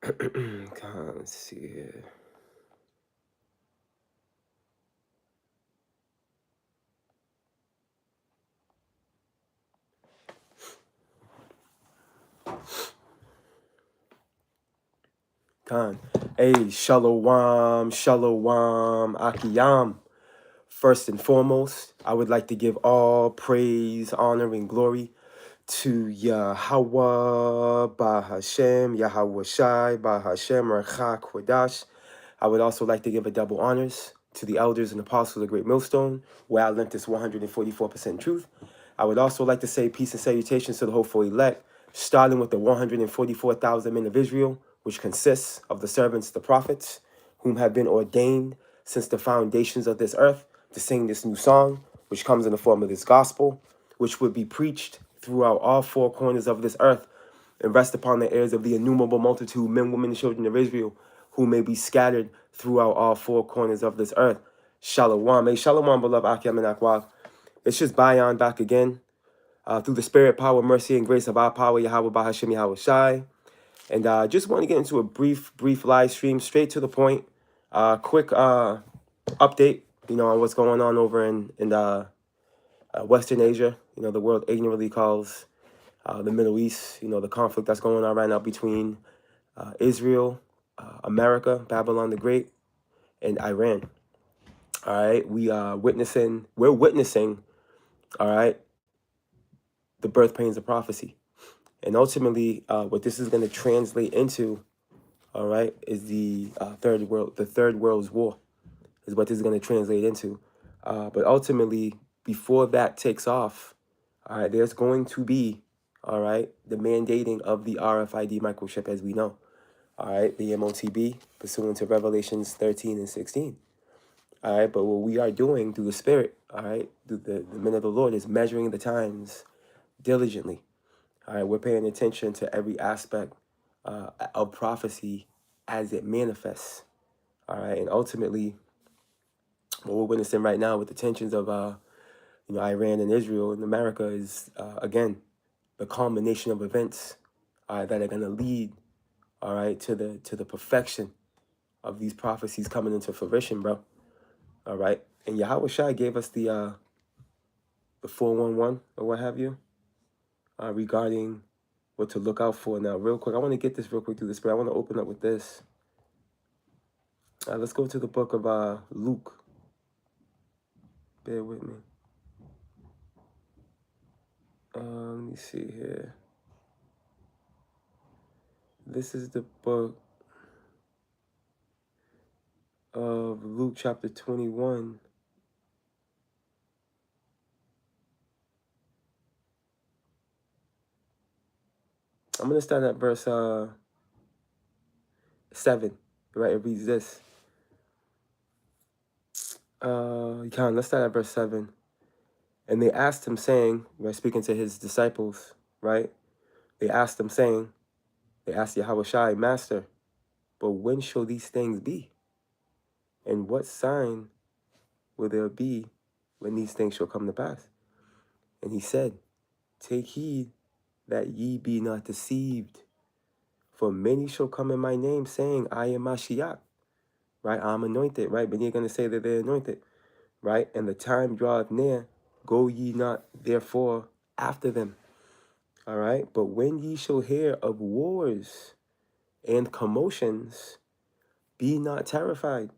Let's see here. Khan. Hey, Shalom, Shalom, Akiyam. First and foremost, I would like to give all praise, honor, and glory to Yahweh, Bahashem, Yahweh Shai, Bahashem, Rachak, Kodash. I would also like to give a double honors to the elders and apostles of the Great Millstone, where I learned this 144% truth. I would also like to say peace and salutations to the hopeful elect, starting with the 144,000 men of Israel, which consists of the servants, the prophets, whom have been ordained since the foundations of this earth to sing this new song, which comes in the form of this gospel, which would be preached throughout all four corners of this earth and rest upon the ears of the innumerable multitude, men, women, and children of Israel, who may be scattered throughout all four corners of this earth. Shalom. Hey, shalom, beloved Akim and Akwab. It's just Bayan back again. Through the spirit, power, mercy, and grace of our power, Yahweh Bahashim Yahweh Shai. And just want to get into a brief live stream, straight to the point. Quick update, on what's going on over in Western Asia, the world ignorantly calls the Middle East, the conflict that's going on right now between Israel, America, Babylon the Great, and Iran. All right, we're witnessing, all right, the birth pains of prophecy. And ultimately, what this is going to translate into, all right, is the third world's war, is what this is going to translate into. But ultimately, before that takes off, all right, there's going to be, all right, the mandating of the RFID microchip as we know, all right, the MOTB, pursuant to Revelations 13 and 16. All right, but what we are doing through the Spirit, all right, through the men of the Lord, is measuring the times diligently. All right, we're paying attention to every aspect of prophecy as it manifests. All right, and ultimately, what we're witnessing right now with the tensions of Iran and Israel and America is again the culmination of events that are going to lead, all right, to the perfection of these prophecies coming into fruition, bro. All right, and Yahweh Shai gave us the 411 or what have you regarding what to look out for. Now, real quick, I want to get this real quick through the Spirit. I want to open up with this. Let's go to the book of Luke. Bear with me. Let me see here. This is the book of Luke chapter 21. I'm going to start at verse 7. Right, it reads this. Let's start at verse 7. And they asked him, saying, right, speaking to his disciples, right? They asked him, saying, they asked Yahweh Shai, Master, but when shall these things be? And what sign will there be when these things shall come to pass? And he said, Take heed that ye be not deceived. For many shall come in my name, saying, I am Mashiach. Right? I'm anointed. Right? But you're going to say that they're anointed. Right? And the time draweth near. Go ye not therefore after them. All right? But when ye shall hear of wars and commotions, be not terrified.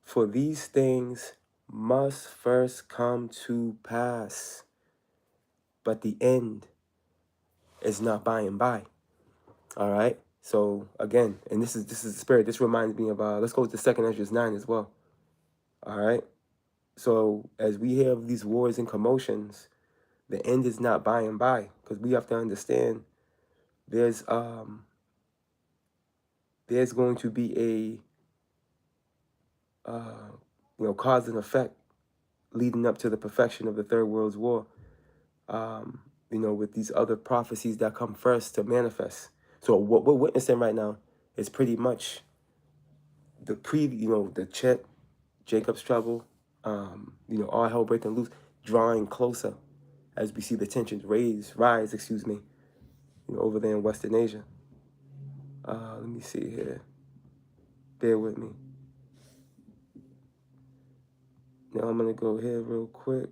For these things must first come to pass. But the end is not by and by. All right. So again, and this is the Spirit. This reminds me of let's go to 2 Ezra 9 as well. All right. So as we have these wars and commotions, the end is not by and by, because we have to understand there's going to be a cause and effect leading up to the perfection of the Third World's War. With these other prophecies that come first to manifest. So what we're witnessing right now is pretty much the the Chet, Jacob's trouble, all hell breaking loose, drawing closer as we see the tensions rise, over there in Western Asia. Let me see here. Bear with me. Now I'm gonna go here real quick.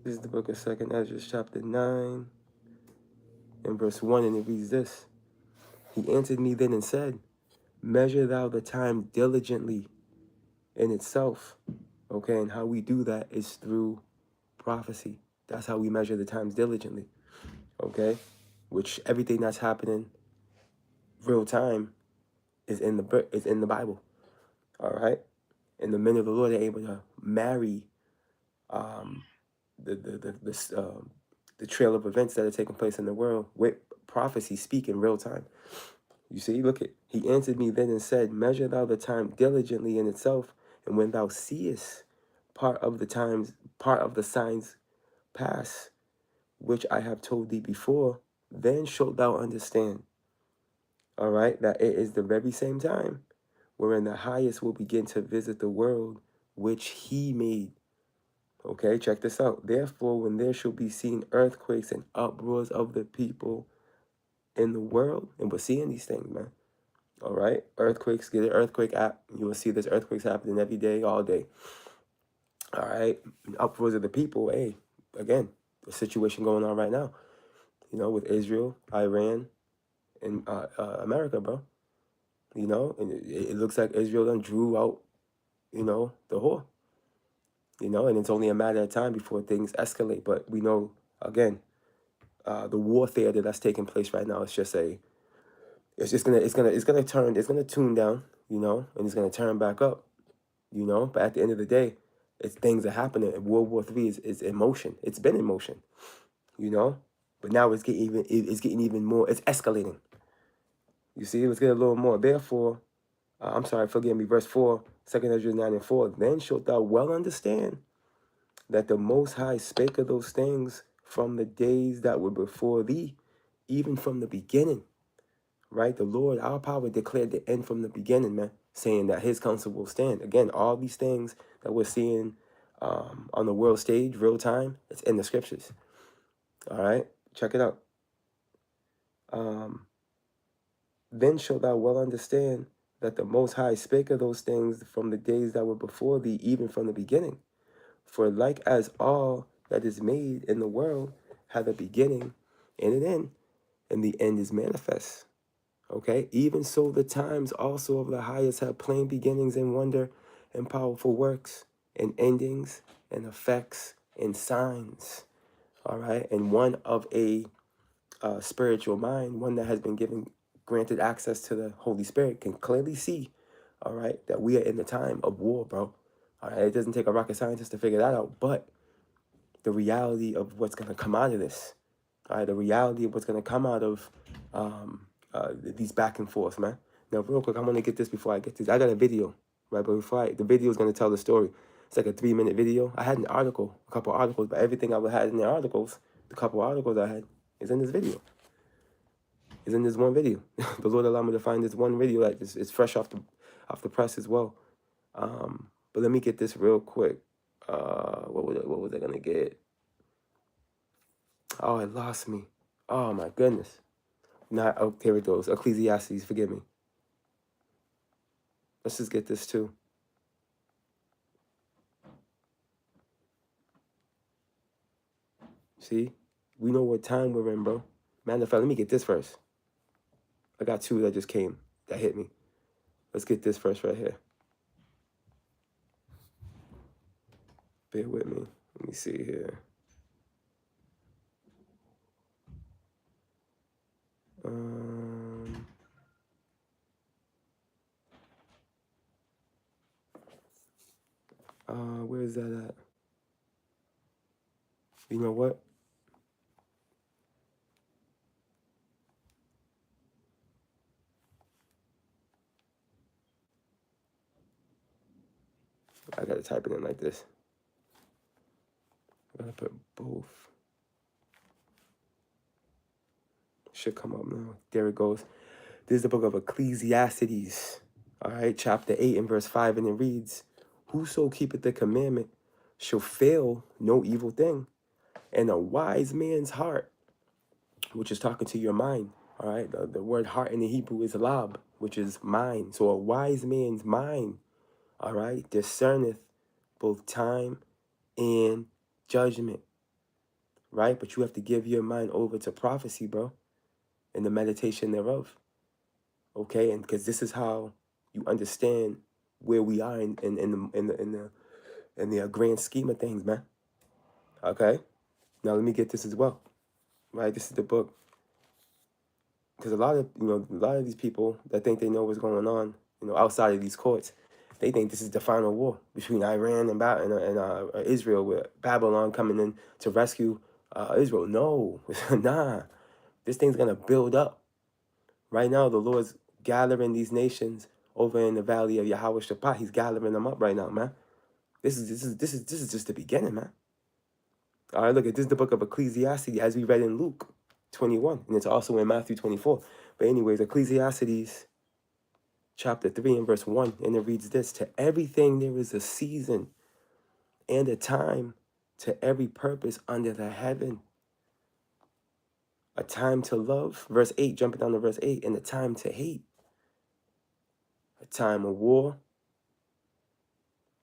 This is the book of 2nd Ezra, chapter 9, and verse 1, and it reads this. He answered me then and said, measure thou the time diligently in itself. Okay, and how we do that is through prophecy. That's how we measure the times diligently. Okay, which everything that's happening real time is in the Bible. All right, and the men of the Lord are able to marry the trail of events that are taking place in the world with prophecy speak in real time. You see, look at, he answered me then and said, measure thou the time diligently in itself, and when thou seest part of the signs pass, which I have told thee before, then shalt thou understand, all right, that it is the very same time wherein the highest will begin to visit the world which he made. Okay, check this out. Therefore, when there shall be seen earthquakes and uproars of the people in the world, and we're seeing these things, man. All right, earthquakes, get an earthquake app. You will see there's earthquakes happening every day, all day. All right, uproars of the people. Hey, again, the situation going on right now, you know, with Israel, Iran, and America, bro. You know, and it looks like Israel done drew out, you know, the whore. You know, and it's only a matter of time before things escalate. But we know, again, the warfare that's taking place right now is just it's gonna tune down, you know, and it's gonna turn back up, you know. But at the end of the day, it's things are happening. World War III is in motion. It's been in motion, you know, but now it's getting even more. It's escalating. You see, let's get a little more. Therefore, I'm sorry, forgive me. Verse 4, 2 Ezra 9 and 4. Then shalt thou well understand that the Most High spake of those things from the days that were before thee, even from the beginning. Right? The Lord, our power, declared the end from the beginning, man, saying that his counsel will stand. Again, all these things that we're seeing on the world stage, real time, it's in the scriptures. All right? Check it out. Then shalt thou well understand that the Most High spake of those things from the days that were before thee, even from the beginning. For like as all that is made in the world had a beginning and an end, and the end is manifest. Okay, even so the times also of the highest have plain beginnings and wonder and powerful works and endings and effects and signs. All right, and one of a spiritual mind, one that has been granted access to the Holy Spirit, can clearly see, all right, that we are in the time of war, bro. All right, it doesn't take a rocket scientist to figure that out, but the reality of what's going to come out of this, all right, the reality of what's going to come out of these back and forth, man. Now, real quick, I'm going to get this before I get this. I got a video, right? But the video is going to tell the story. It's like a 3-minute video. I had an article, a couple articles, but everything I had in the articles, the couple articles I had, is in this video. Is in this one video. The Lord allowed me to find this one video that is fresh off the press as well. But let me get this real quick. What was I gonna get? Oh, it lost me. Oh my goodness. Oh, here it goes. Ecclesiastes, forgive me. Let's just get this too. See? We know what time we're in, bro. Matter of fact, let me get this first. I got two that just came, that hit me. Let's get this first right here. Bear with me. Let me see here. Where is that at? You know what? I gotta type it in like this. I gotta put both. Should come up now. There it goes. This is the book of Ecclesiastes. All right, chapter 8 and verse 5, and it reads, whoso keepeth the commandment shall fail no evil thing, And a wise man's heart, which is talking to your mind, all right? The word heart in the Hebrew is lab, which is mind. So a wise man's mind, all right, discerneth both time and judgment, right? But you have to give your mind over to prophecy, bro, and the meditation thereof, okay? And because this is how you understand where we are in the grand scheme of things, man. Okay, now let me get this as well, right? This is the book, because a lot of these people that think they know what's going on, outside of these courts, they think this is the final war between Iran and Israel, with Babylon coming in to rescue Israel. No, nah, this thing's gonna build up. Right now, the Lord's gathering these nations over in the valley of Yahweh Shaphat. He's gathering them up right now, man. This is just the beginning, man. All right, look, this is the book of Ecclesiastes, as we read in Luke 21, and it's also in Matthew 24. But anyways, Ecclesiastes chapter 3 and verse 1, and it reads this: to everything there is a season and a time, to every purpose under the heaven. A time to love, verse 8, jumping down to verse 8, and a time to hate. A time of war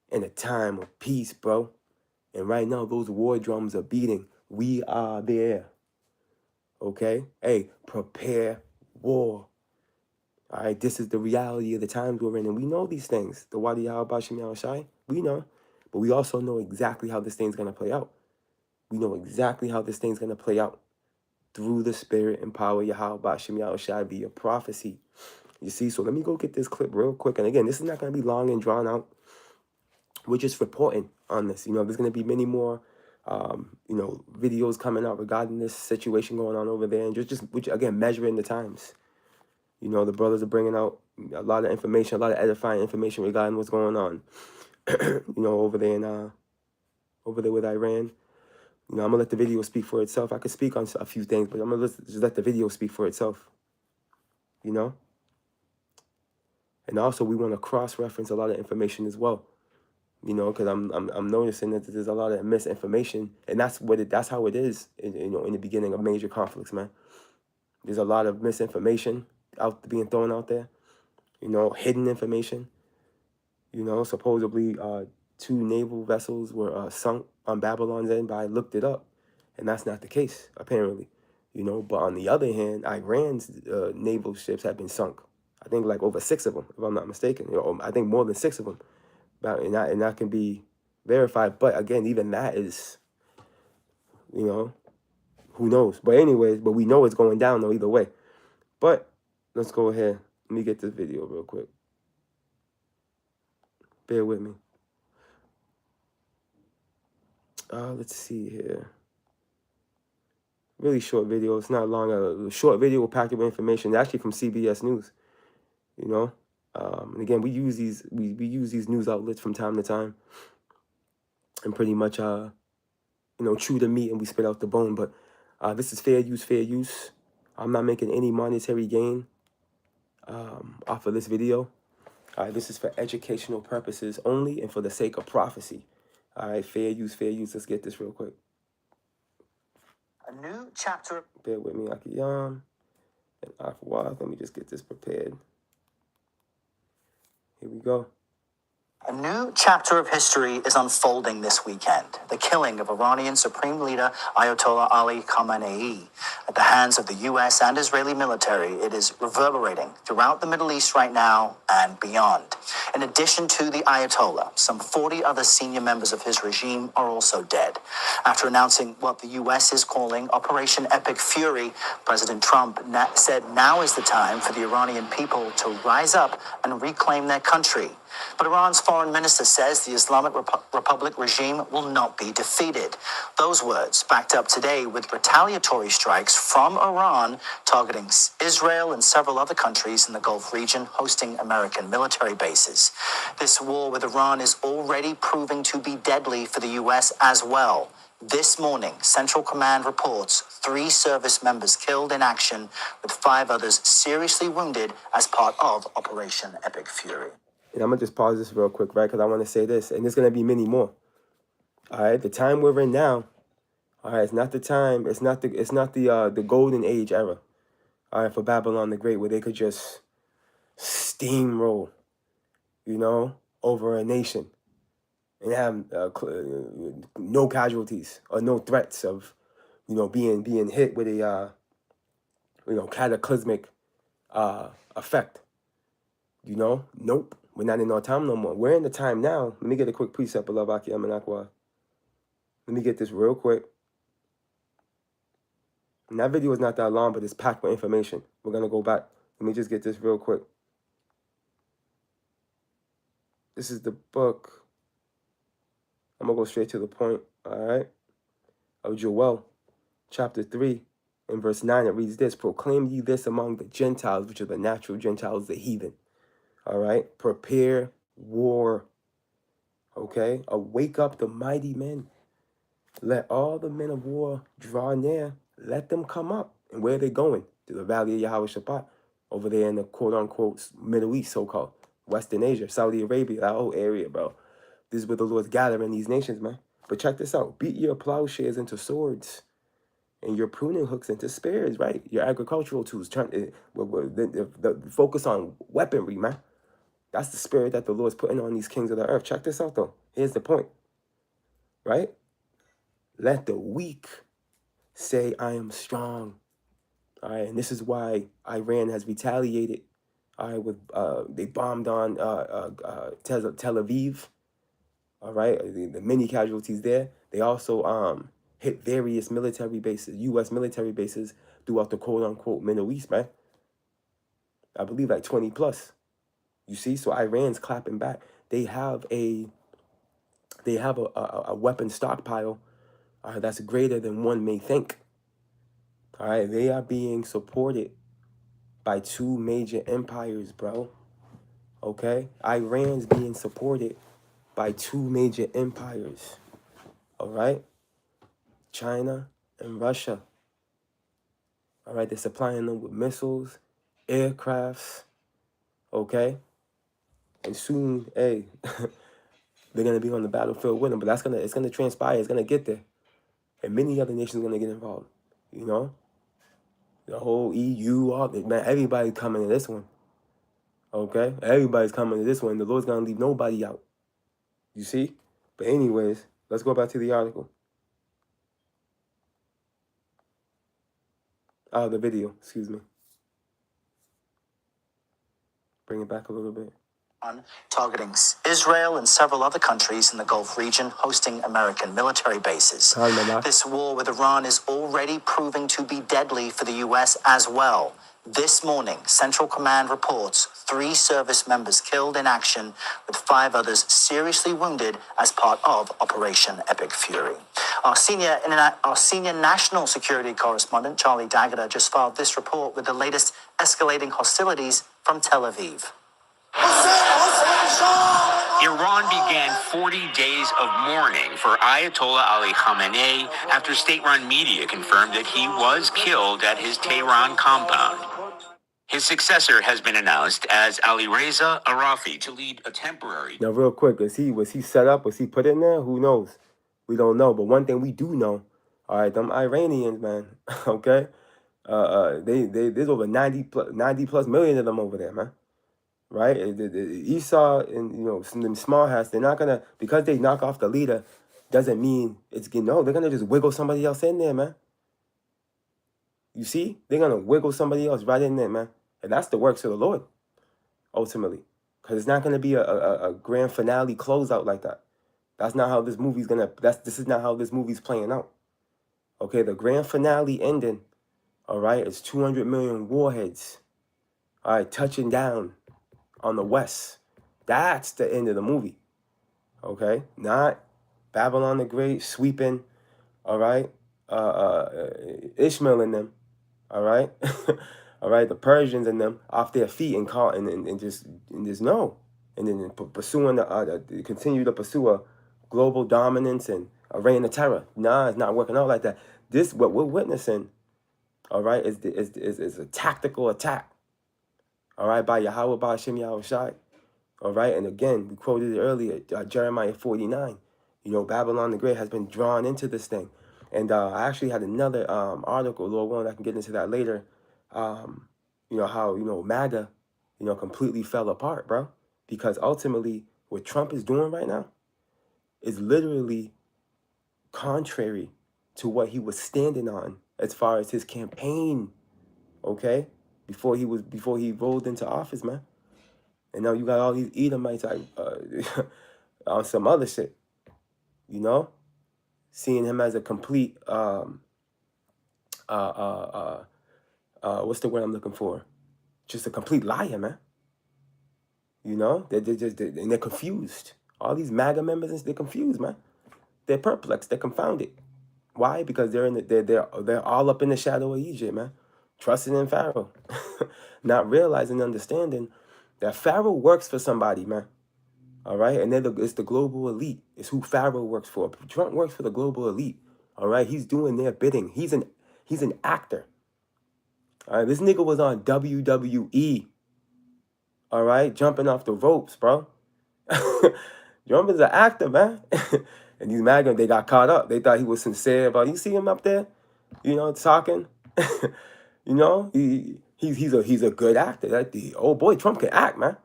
and a time of peace, bro. And right now, those war drums are beating. We are there. Okay? Hey, prepare war. All right? This is the reality of the times we're in. And we know these things. The Wadi Al-Bashim Yahushai, we know. But we also know exactly how this thing's going to play out. We know exactly how this thing's going to play out through the spirit and power of Yahweh Bashim Yahushai via prophecy. You see? So let me go get this clip real quick. And again, this is not going to be long and drawn out. We're just reporting on this. There's going to be many more, videos coming out regarding this situation going on over there. And which, again, measuring the times. The brothers are bringing out a lot of information, a lot of edifying information regarding what's going on, over there with Iran. I'm going to let the video speak for itself. I could speak on a few things, but I'm going to just let the video speak for itself, And also, we want to cross-reference a lot of information as well. Because I'm noticing that there's a lot of misinformation, and that's how it is. In the beginning of major conflicts, man. There's a lot of misinformation being thrown out there. Hidden information. Supposedly 2 naval vessels were sunk on Babylon's end, but I looked it up, and that's not the case apparently. But on the other hand, Iran's naval ships have been sunk. I think like over 6 of them, if I'm not mistaken. I think more than 6 of them. And that can be verified. But again, even that is, who knows? But anyways, we know it's going down though either way. But let's go ahead. Let me get this video real quick. Bear with me. Let's see here. Really short video. It's not long. A short video packed with information. Actually from CBS News. And again, we use these news outlets from time to time, and pretty much chew the meat and we spit out the bone. But this is fair use. I'm not making any monetary gain off of this video. All right, this is for educational purposes only and for the sake of prophecy. All right, fair use. Let's get this real quick. A new chapter. Bear with me, Akiyam and Afwad. Let me just get this prepared. Here we go. A new chapter of history is unfolding this weekend. The killing of Iranian Supreme Leader Ayatollah Ali Khamenei at the hands of the U.S. and Israeli military. It is reverberating throughout the Middle East right now and beyond. In addition to the Ayatollah, some 40 other senior members of his regime are also dead. After announcing what the U.S. is calling Operation Epic Fury, President Trump said now is the time for the Iranian people to rise up and reclaim their country. But Iran's foreign minister says the Islamic Republic regime will not be defeated. Those words backed up today with retaliatory strikes from Iran targeting Israel and several other countries in the Gulf region hosting American military bases. This war with Iran is already proving to be deadly for the U.S. as well. This morning, Central Command reports 3 service members killed in action, with 5 others seriously wounded as part of Operation Epic Fury. And I'm going to just pause this real quick, right? Because I want to say this, and there's going to be many more. All right? The time we're in now, All right, it's not the time. It's not the golden age era. All right, for Babylon the Great, where they could just steamroll, you know, over a nation and have no casualties or no threats of, you know, being hit with a cataclysmic effect. You know, nope, we're not in our time no more. We're in the time now. Let me get a quick precept of Lavaki Amanakwa. Let me get this real quick. And that video is not that long, but it's packed with information. We're gonna go back. Let me just get this real quick. This is the book. I'm gonna go straight to the point. All right, of Joel, chapter 3, and verse 9. It reads this: "Proclaim ye this among the Gentiles, which are the natural Gentiles, the heathen." All right, prepare war. Okay, awake up the mighty men. Let all the men of war draw near. Let them come up. And where are they going? To the valley of Yahweh Shabbat, over there in the quote-unquote Middle East, so-called. Western Asia, Saudi Arabia, that whole area, bro. This is where the Lord's gathering these nations, man. But check this out. Beat your plowshares into swords and your pruning hooks into spears, right? Your agricultural tools. Focus on weaponry, man. That's the spirit that the Lord's putting on these kings of the earth. Check this out, though. Here's the point, right? Let the weak say, I am strong. All right, and this is why Iran has retaliated. All right, with they bombed on Tel Aviv. All right, the many casualties there. They also hit various military bases, U.S. military bases throughout the quote-unquote Middle East, man. I believe like 20 plus. You see, so Iran's clapping back. They have a weapon stockpile that's greater than one may think. All right, they are being supported by two major empires, bro. Okay, Iran's being supported by two major empires. All right, China and Russia. All right, they're supplying them with missiles, aircrafts. Okay, and soon, hey, they're gonna be on the battlefield with them. But it's gonna transpire. It's gonna get there, and many other nations are gonna get involved. You know, the whole EU, all man, everybody's coming to this one. Okay, everybody's coming to this one. The Lord's gonna leave nobody out. You see? But anyways, let's go back to the article. The video, excuse me. Bring it back a little bit. Targeting Israel and several other countries in the Gulf region hosting American military bases. This war with Iran is already proving to be deadly for the U.S. as well. This morning, Central Command reports 3 service members killed in action, with 5 others seriously wounded as part of Operation Epic Fury. Our senior national security correspondent, Charlie D'Agata, just filed this report with the latest escalating hostilities from Tel Aviv. Iran began 40 days of mourning for Ayatollah Ali Khamenei after state-run media confirmed that he was killed at his Tehran compound. His successor has been announced as Alireza Arafi to lead a temporary... Now, real quick, was he set up? Was he put in there? Who knows? We don't know. But one thing we do know, all right, them Iranians, man, okay? There's over 90 plus million of them over there, man. Right? Esau and, you know, some of them small hats, they're not gonna, because they knock off the leader, doesn't mean it's, no, they're gonna just wiggle somebody else in there, man. You see? They're gonna wiggle somebody else right in there, man. And that's the works of the Lord, ultimately. Because it's not gonna be a grand finale closeout like that. That's not how this movie's gonna, this is not how this movie's playing out. Okay, the grand finale ending, all right, is 200 million warheads, all right, touching down on the west. That's the end of the movie. Okay? Not Babylon the Great sweeping, all right? Ishmael and them, all right? All right, the Persians and them off their feet and just no. And then pursuing continue to pursue a global dominance and a reign of terror. Nah, it's not working out like that. This, what we're witnessing, all right, is a tactical attack. All right, by Yahweh, by Hashem Yahweh Shai. All right, and again, we quoted it earlier, Jeremiah 49. You know, Babylon the Great has been drawn into this thing. And I actually had another article, Lord willing, I can get into that later. How MAGA, completely fell apart, bro, because ultimately what Trump is doing right now is literally contrary to what he was standing on as far as his campaign, okay, before he rolled into office, man. And now you got all these Edomites on some other shit, seeing him as a complete what's the word I'm looking for? Just a complete liar, man. They're confused. All these MAGA members, they're confused, man. They're perplexed. They're confounded. Why? Because they're all up in the shadow of Egypt, man. Trusting in Pharaoh, not realizing, understanding that Pharaoh works for somebody, man. All right, and it's the global elite. It's who Pharaoh works for. Trump works for the global elite. All right, he's doing their bidding. He's an actor. All right, this nigga was on WWE. All right, jumping off the ropes, bro. Trump is an actor, man. And these MAGA, they got caught up. They thought he was sincere about. You see him up there, talking. He's a good actor. Oh boy, Trump can act, man.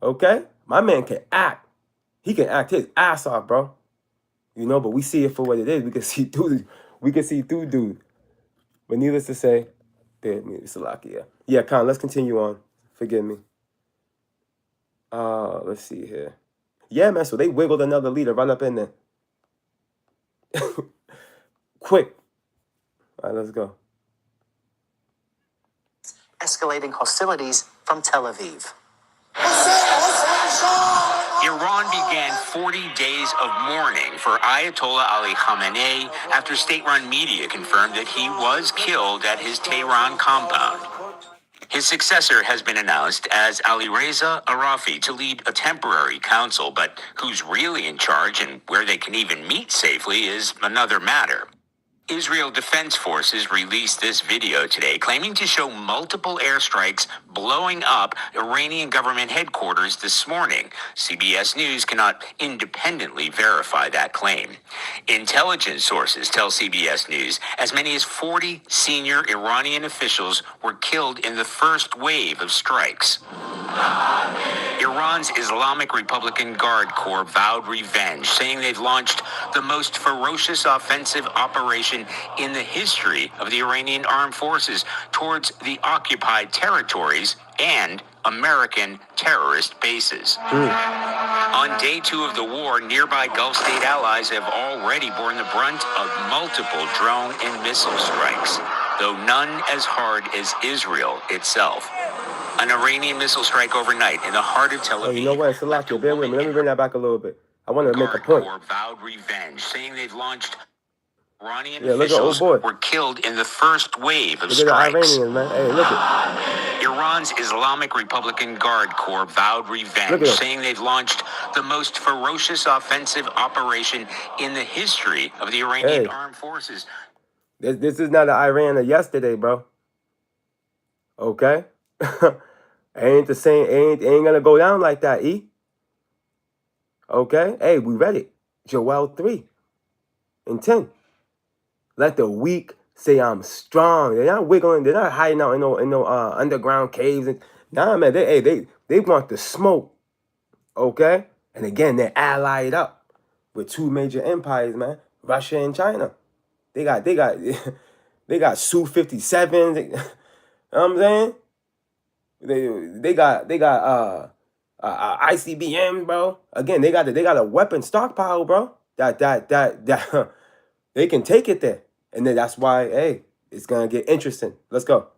Okay, my man can act. He can act his ass off, bro. But we see it for what it is. We can see through. Dude. But needless to say, Salakia. Yeah, Khan. Let's continue on. Forgive me. Let's see here. Yeah, man. So they wiggled another leader right up in there. Quick. All right, let's go. Escalating hostilities from Tel Aviv. Iran began 40 days of mourning for Ayatollah Ali Khamenei after state-run media confirmed that he was killed at his Tehran compound. His successor has been announced as Alireza Arafi to lead a temporary council, but who's really in charge and where they can even meet safely is another matter. Israel Defense Forces released this video today, claiming to show multiple airstrikes blowing up Iranian government headquarters this morning. CBS News cannot independently verify that claim. Intelligence sources tell CBS News as many as 40 senior Iranian officials were killed in the first wave of strikes. Iran's Islamic Republican Guard Corps vowed revenge, saying they've launched the most ferocious offensive operation in the history of the Iranian armed forces towards the occupied territories and American terrorist bases. On day 2 of the war, nearby Gulf state allies have already borne the brunt of multiple drone and missile strikes, though none as hard as Israel itself. An Iranian missile strike overnight in the heart of Tel Aviv. Oh, you know what? Salakia, bear with me. Let me bring that back a little bit. I want to make a point. Corps vowed revenge, saying they've launched Iranian look at officials old boy. were killed in the first wave of Look at the strikes. Iranians, man. Hey, look at Iran's Islamic Republican Guard Corps vowed revenge, saying they've launched the most ferocious offensive operation in the history of the Iranian armed forces. This is not the Iran of yesterday, bro. Okay? Ain't the same. Ain't gonna go down like that, E. Okay? Hey, we read it. Joel 3:10. Let the weak say I'm strong. They're not wiggling. They're not hiding out in no underground caves. Nah, man. They want the smoke. Okay? And again, they're allied up with two major empires, man. Russia and China. They got Su-57s. You know what I'm saying? They got ICBMs, bro. Again, they got a weapon stockpile, bro. That they can take it there, and then that's why, hey, it's gonna get interesting. Let's go.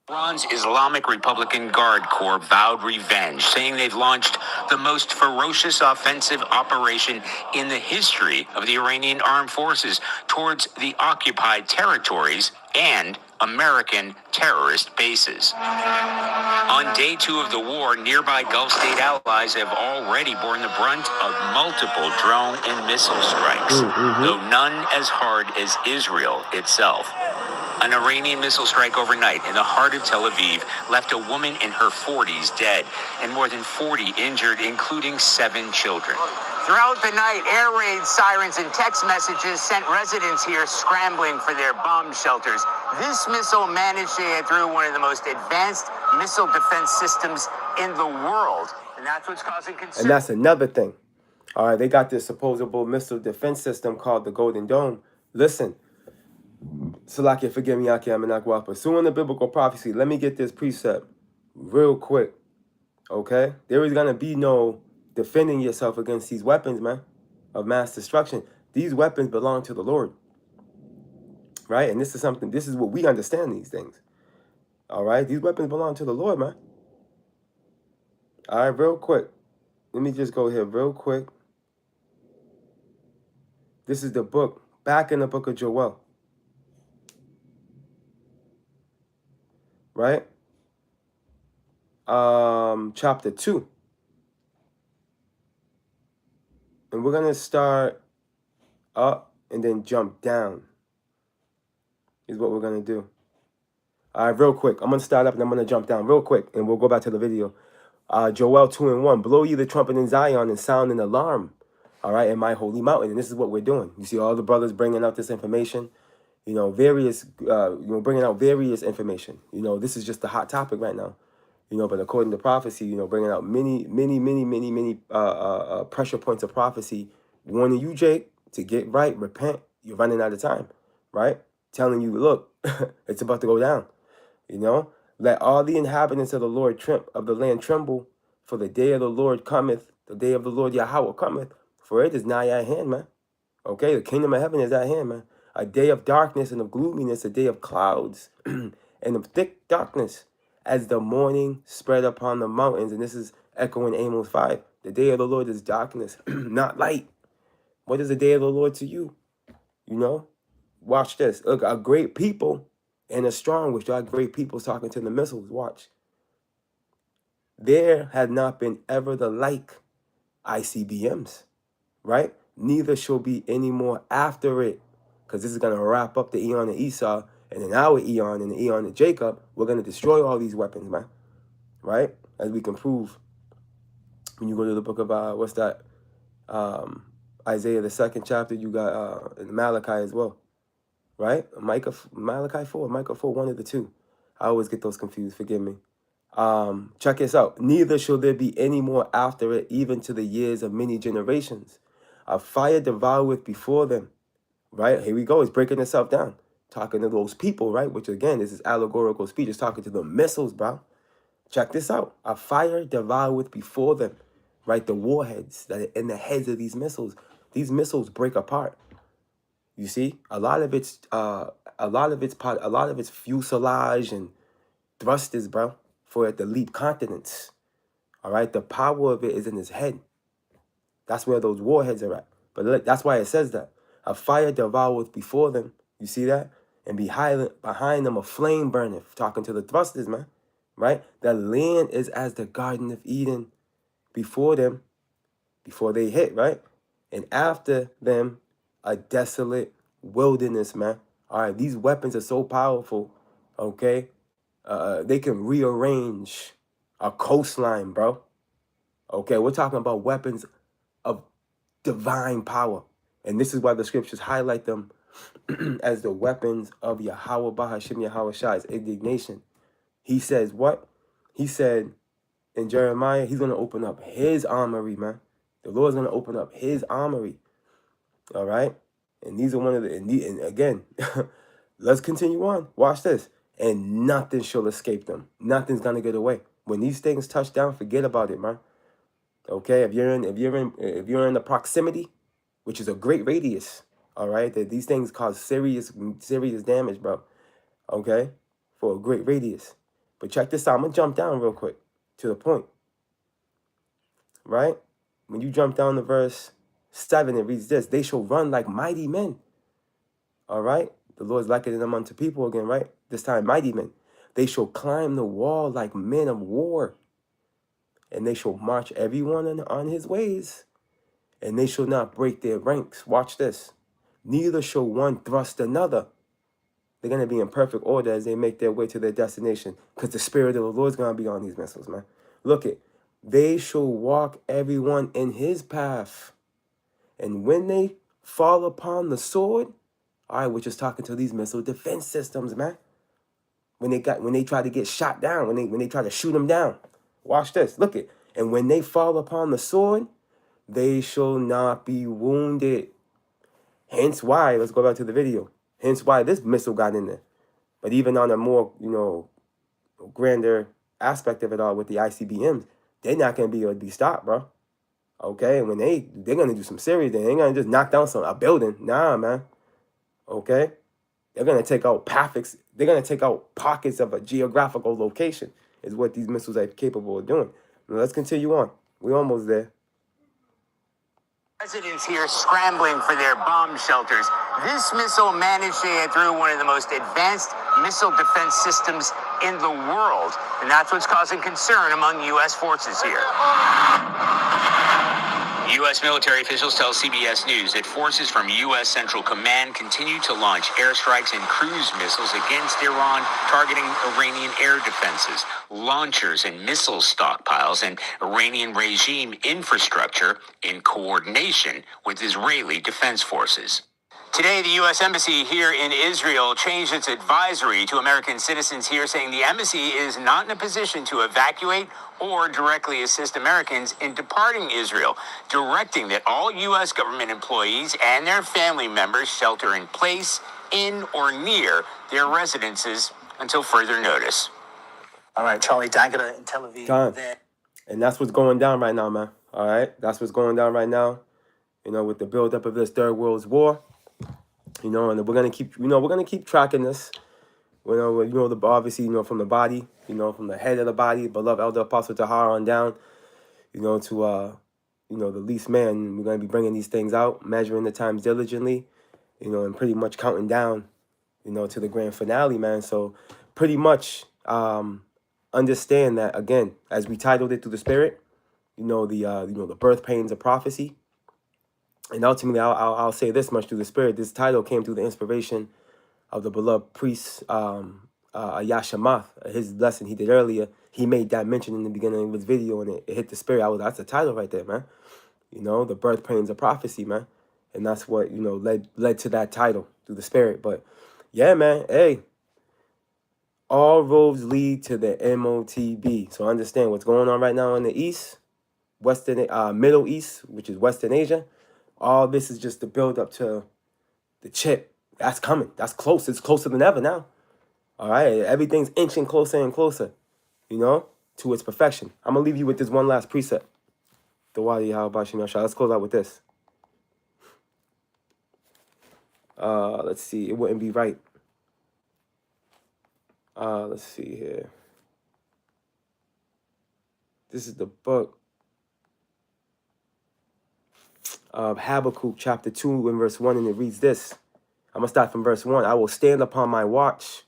Iran's Islamic Republican Guard Corps vowed revenge, saying they've launched the most ferocious offensive operation in the history of the Iranian armed forces towards the occupied territories and American terrorist bases. On day 2 of the war, nearby Gulf state allies have already borne the brunt of multiple drone and missile strikes, though none as hard as Israel itself. An Iranian missile strike overnight in the heart of Tel Aviv left a woman in her 40s dead and more than 40 injured, including 7 children. Throughout the night, air raid sirens and text messages sent residents here scrambling for their bomb shelters. This missile managed to get through one of the most advanced missile defense systems in the world. And that's what's causing concern. And that's another thing. All right, they got this supposable missile defense system called the Golden Dome. Listen, Salakia, forgive me, Aki, I'm not pursuing the biblical prophecy. Let me get this precept real quick. Okay? There is going to be no defending yourself against these weapons, man, of mass destruction. These weapons belong to the Lord. Right? And this is what we understand these things. All right? These weapons belong to the Lord, man. All right, real quick. Let me just go here real quick. This is the book, back in the book of Joel. Right? Chapter 2. And we're going to start up and then jump down. Is what we're going to do. All right, real quick. I'm going to start up and I'm going to jump down real quick. And we'll go back to the video. Joel 2:1. Blow ye the trumpet in Zion and sound an alarm. All right, in my holy mountain. And this is what we're doing. You see all the brothers bringing out this information. Bringing out various information. This is just the hot topic right now. But according to prophecy, bringing out many pressure points of prophecy, warning you, Jake, to get right, repent. You're running out of time, right? Telling you, look, it's about to go down. Let all the inhabitants of the land tremble, for the day of the Lord cometh, the day of the Lord Yahweh cometh, for it is nigh at hand, man. Okay, the kingdom of heaven is at hand, man. A day of darkness and of gloominess, a day of clouds and of thick darkness, as the morning spread upon the mountains. And this is echoing Amos 5. The day of the Lord is darkness, not light. What is the day of the Lord to you? Watch this. Look, a great people and a strong, which are great people talking to the missiles. Watch. There had not been ever the like ICBMs, right? Neither shall be any more after it. Because this is going to wrap up the Eon of Esau. And in our Eon and the Eon of Jacob, we're going to destroy all these weapons, man. Right? As we can prove. When you go to the book of, Isaiah, the 2nd chapter, you got Malachi as well. Right? Malachi 4, Micah 4, one of the two. I always get those confused, forgive me. Check this out. Neither shall there be any more after it, even to the years of many generations. A fire devoureth before them. Right? Here we go. It's breaking itself down. Talking to those people, right? Which again, this is allegorical speech. It's talking to the missiles, bro. Check this out. A fire devoureth before them. Right? The warheads that are in the heads of these missiles. These missiles break apart. You see? A lot of its fuselage and thrusters, bro, for it to leap continents. All right? The power of it is in his head. That's where those warheads are at. But that's why it says that. A fire devoureth before them. You see that? And behind them a flame burneth. Talking to the thrusters, man. Right? The land is as the Garden of Eden before them. Before they hit, right? And after them, a desolate wilderness, man. All right, these weapons are so powerful, okay? They can rearrange a coastline, bro. Okay, we're talking about weapons of divine power. And this is why the scriptures highlight them as the weapons of Yahweh Bahashim Yahweh Shai's indignation. He says what? He said in Jeremiah, he's going to open up his armory, man. The Lord's going to open up his armory. All right? And these are one of and again, let's continue on. Watch this. And nothing shall escape them. Nothing's going to get away. When these things touch down, forget about it, man. Okay? If you're in the proximity, which is a great radius, all right, that these things cause serious damage, bro. Okay? For a great radius. But check this out. I'm going to jump down real quick to the point. Right? When you jump down to verse 7, it reads this. They shall run like mighty men. All right? The Lord's likening them unto people again, right? This time, mighty men. They shall climb the wall like men of war. And they shall march everyone on his ways. And they shall not break their ranks. Watch this. Neither shall one thrust another. They're going to be in perfect order as they make their way to their destination, because the Spirit of the Lord is going to be on these missiles, man. Look it. They shall walk everyone in his path. And when they fall upon the sword, all right, we're just talking to these missile defense systems, man. When they try to get shot down, when they try to shoot them down. Watch this. Look it. And when they fall upon the sword, they shall not be wounded. Hence why, let's go back to the video. Hence why this missile got in there. But even on a more, grander aspect of it all with the ICBMs, they're not going to be able to be stopped, bro. Okay, and when they're going to do some serious, they ain't going to just knock down a building. Nah, man. Okay? They're going to take out pockets. They're going to take out pockets of a geographical location is what these missiles are capable of doing. Now, let's continue on. We're almost there. Residents here scrambling for their bomb shelters. This missile managed to get through one of the most advanced missile defense systems in the world, and that's what's causing concern among U.S. forces here. U.S. military officials tell CBS News that forces from U.S. Central Command continue to launch airstrikes and cruise missiles against Iran, targeting Iranian air defenses, launchers and missile stockpiles, and Iranian regime infrastructure in coordination with Israeli defense forces. Today, the U.S. Embassy here in Israel changed its advisory to American citizens here, saying the embassy is not in a position to evacuate or directly assist Americans in departing Israel, directing that all U.S. government employees and their family members shelter in place in or near their residences until further notice. All right, Charlie D'Agata in Tel Aviv. Time. And that's what's going down right now, man. All right? That's what's going down right now, with the buildup of this Third World War. And we're gonna keep tracking this. Obviously, from the body, from the head of the body, beloved Elder Apostle Tahar on down, to the least man. We're gonna be bringing these things out, measuring the times diligently, and pretty much counting down, to the grand finale, man. So pretty much understand that, again, as we titled it through the Spirit, the birth pains of prophecy. And ultimately, I'll say this much through the Spirit. This title came through the inspiration of the beloved priest, Yashamath. His lesson he did earlier, he made that mention in the beginning of his video, and it hit the Spirit. That's the title right there, man. The birth pains of prophecy, man. And that's what, led to that title through the Spirit. But, yeah, man, hey, all roads lead to the MOTB. So understand what's going on right now in the East, Middle East, which is Western Asia. All this is just the build up to the chip. That's coming. That's close. It's closer than ever now. All right. Everything's inching closer and closer, to its perfection. I'm going to leave you with this one last precept. Let's close out with this. Let's see. It wouldn't be right. Let's see here. This is the book of Habakkuk chapter 2 and verse 1, and it reads this. I'm going to start from verse 1. I will stand upon my watch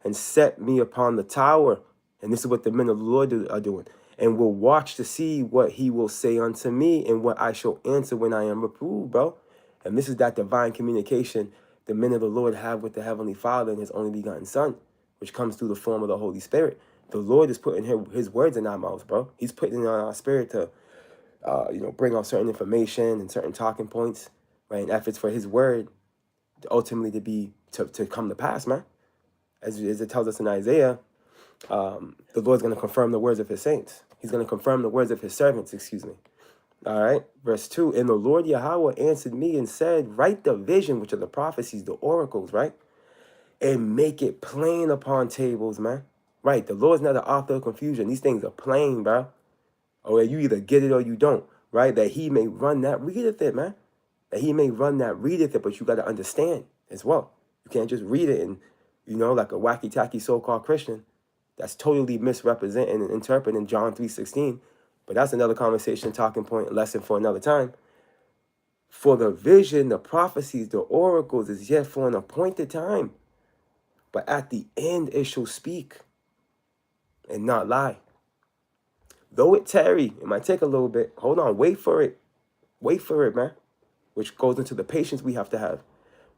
and set me upon the tower. And this is what the men of the Lord are doing. And will watch to see what he will say unto me and what I shall answer when I am reproved, bro. And this is that divine communication the men of the Lord have with the Heavenly Father and his only begotten Son, which comes through the form of the Holy Spirit. The Lord is putting his words in our mouths, bro. He's putting it on our spirit to bring out certain information and certain talking points, right? And efforts for his word ultimately to come to pass, man. As it tells us in Isaiah, the Lord's going to confirm the words of his saints. He's going to confirm the words of his servants, All right, verse 2. And the Lord Yahweh answered me and said, write the vision, which are the prophecies, the oracles, right? And make it plain upon tables, man. Right, the Lord's not the author of confusion. These things are plain, bro. Or you either get it or you don't, right? That he may run that readeth it, man. That he may run that readeth it, but you got to understand as well. You can't just read it and, like a wacky-tacky so-called Christian that's totally misrepresenting and interpreting John 3:16. But that's another conversation, talking point, lesson for another time. For the vision, the prophecies, the oracles is yet for an appointed time. But at the end it shall speak and not lie. Though it tarry, it might take a little bit. Hold on, wait for it. Wait for it, man. Which goes into the patience we have to have.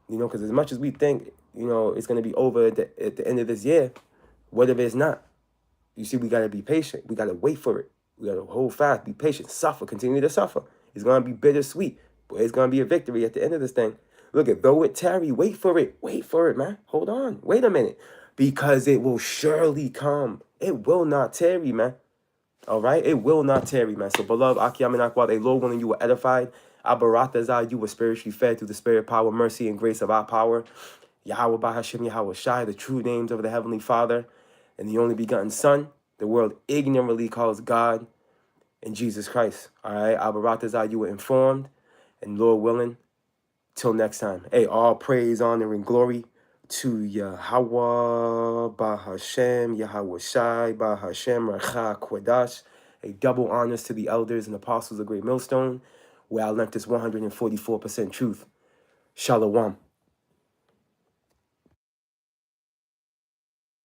You know, because as much as we think, you know, it's going to be over at the end of this year, what if it's not? You see, we got to be patient. We got to wait for it. We got to hold fast, be patient, suffer, continue to suffer. It's going to be bittersweet, but it's going to be a victory at the end of this thing. Look at, though it tarry, wait for it. Wait for it, man. Hold on. Wait a minute. Because it will surely come. It will not tarry, man. All right? It will not tarry, man. So, beloved, Akiyam and Akwad, a Lord willing, you were edified. Abaratazah, you were spiritually fed through the spirit, power, mercy, and grace of our power. Yahweh Bahashem, Yahweh Shai, the true names of the Heavenly Father, and the only begotten Son, the world ignorantly calls God, and Jesus Christ. All right? Abaratazah, you were informed. And Lord willing, till next time. Hey, all praise, honor, and glory to Yahweh, Bahashem, Yahweh Shai, Bahashem, Racha, Kwadash. A double honors to the elders and apostles of Great Millstone, where I learned this 144% truth. Shalom.